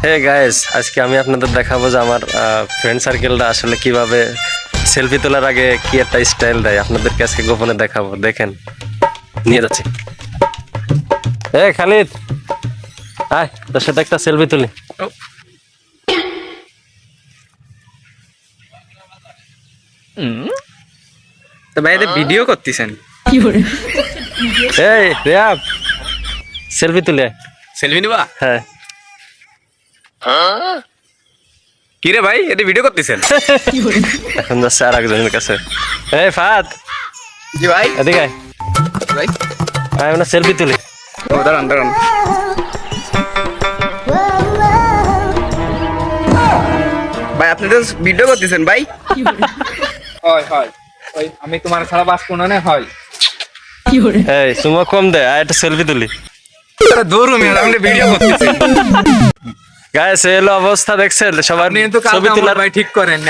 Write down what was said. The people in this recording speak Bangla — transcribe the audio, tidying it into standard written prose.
হে গাইস, আজকে আমি আপনাদের দেখাবো যে আমার ফ্রেন্ড সার্কেলটা আসলে কিভাবে সেলফি তোলার আগে কি একটা স্টাইল দেয়। আপনাদেরকে আজকে গোপনে দেখাবো, দেখেন। নিয়ে যাচ্ছি। এ খালিদ, আয় তোর সাথে একটা সেলফি তুলি। তো ভাই এদের ভিডিও করতেছেন? এই রিয়াব, সেলফি তুলে আয়। সেলফি নিবা? হ্যাঁ। কি রে ভাই, এদের ভিডিও করতেছেন? এখন যাচ্ছে আর একজনের কাছে। এই ফাত, জি ভাই। এদিকে আয়। ভাই আয় আমরা সেলফি তুলি। ও দাঁড়ান দাঁড়ান। ভাই আপনি তো ভিডিও করতেছেন ভাই? হয় হয় ওই আমি তোমার ছাড়া বাস কোনো না হয় এই সুমো কম দে, আয় একটা সেলফি তুলি। দৌড় মিয়া, আপনি ভিডিও করতেছেন? গাইস, এই হলো অবস্থা, দেখছেন সবার আপনি কিন্তু ছবি কালকে তোলার আমার ভাই ঠিক করেন